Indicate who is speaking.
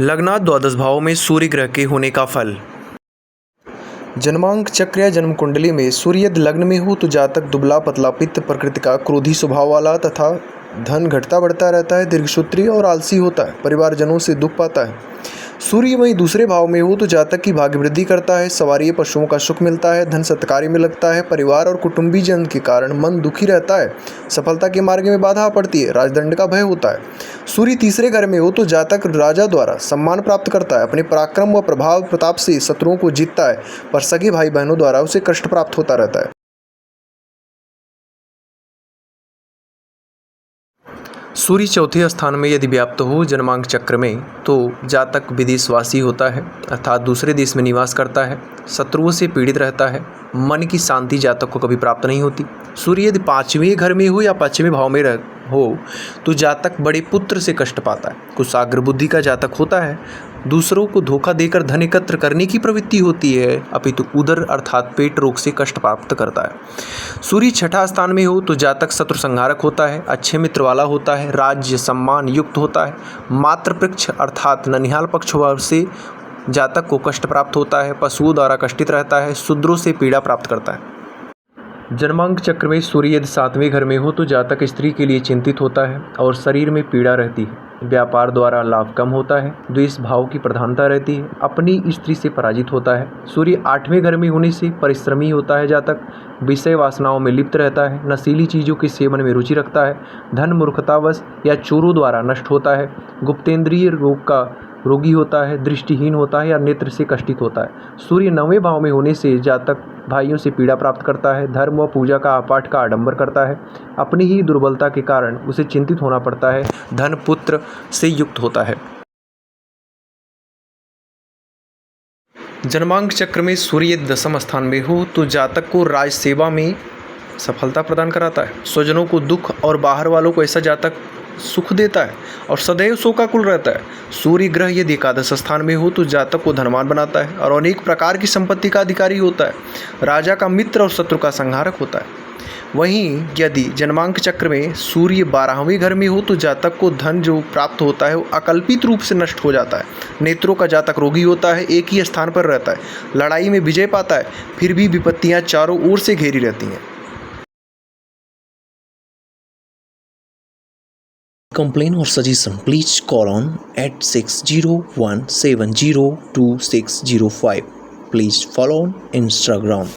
Speaker 1: लग्नात द्वादश भावों में सूर्य ग्रह के होने का फल। जन्मांक चक्र या जन्म कुंडली में सूर्य यदि लग्न में हो तो जातक दुबला पतला पित्त प्रकृति का क्रोधी स्वभाव वाला तथा धन घटता बढ़ता रहता है, दीर्घसूत्री और आलसी होता है, परिवारजनों से दुख पाता है। सूर्य वहीं दूसरे भाव में हो तो जातक की भाग्य वृद्धि करता है, सवारी पशुओं का सुख मिलता है, धन सत्कार्य में लगता है, परिवार और कुटुंबीजन के कारण मन दुखी रहता है, सफलता के मार्ग में बाधा पड़ती है, राजदंड का भय होता है। सूर्य तीसरे घर में हो तो जातक राजा द्वारा सम्मान प्राप्त करता है, अपने पराक्रम व प्रभाव प्रताप से शत्रुओं को जीतता है, पर सगे भाई बहनों द्वारा उसे कष्ट प्राप्त होता रहता है। सूर्य चौथे स्थान में यदि व्याप्त हो जन्मांक चक्र में तो जातक विदेशवासी होता है, अर्थात दूसरे देश में निवास करता है, शत्रुओं से पीड़ित रहता है, मन की शांति जातक को कभी प्राप्त नहीं होती। सूर्य यदि पाँचवें घर में हो या पाँचवें भाव में हो तो जातक बड़े पुत्र से कष्ट पाता है, कुशाग्र बुद्धि का जातक होता है, दूसरों को धोखा देकर धन एकत्र करने की प्रवृत्ति होती है, अपितु उदर अर्थात पेट रोग से कष्ट प्राप्त करता है। सूर्य छठा स्थान में हो तो जातक शत्रु संहारक होता है, अच्छे मित्र वाला होता है, राज्य सम्मान युक्त होता है, मातृपक्ष अर्थात ननिहाल पक्ष से जातक को कष्ट प्राप्त होता है, पशुओं द्वारा कष्टित रहता है, शूद्रों से पीड़ा प्राप्त करता है। जन्मांक चक्र में सूर्य यदि सातवें घर में हो तो जातक स्त्री के लिए चिंतित होता है और शरीर में पीड़ा रहती है, व्यापार द्वारा लाभ कम होता है, द्वेष भाव की प्रधानता रहती है, अपनी स्त्री से पराजित होता है। सूर्य आठवें घर में होने से परिश्रमी होता है जातक, विषय वासनाओं में लिप्त रहता है, नशीली चीज़ों के सेवन में रुचि रखता है, धन मूर्खतावश या चोरों द्वारा नष्ट होता है, गुप्तेंद्रिय रोग का रोगी होता है, दृष्टिहीन होता है या नेत्र से कष्टित होता है। सूर्य नवें भाव में होने से जातक भाइयों से पीड़ा प्राप्त करता है, धर्म व पूजा का पाठ का आडंबर करता है, अपनी ही दुर्बलता के कारण उसे चिंतित होना पड़ता है, धन पुत्र से युक्त होता है। जन्मांक चक्र में सूर्य दसम स्थान में हो तो जातक को राज सेवा में सफलता प्रदान कराता है, स्वजनों को दुख और बाहर वालों को ऐसा जातक सुख देता है और सदैव शोकाकुल रहता है। सूर्य ग्रह यदि एकादश स्थान में हो तो जातक को धनवान बनाता है और अनेक प्रकार की संपत्ति का अधिकारी होता है, राजा का मित्र और शत्रु का संहारक होता है। वहीं यदि जन्मांक चक्र में सूर्य 12वें घर में हो तो जातक को धन जो प्राप्त होता है वो अकल्पित रूप से नष्ट हो जाता है, नेत्रों का जातक रोगी होता है, एक ही स्थान पर रहता है, लड़ाई में विजय पाता है, फिर भी विपत्तियाँ चारों ओर से घेरी रहती हैं।
Speaker 2: Complaint or suggestion, please call on 8601702605. Please follow on Instagram.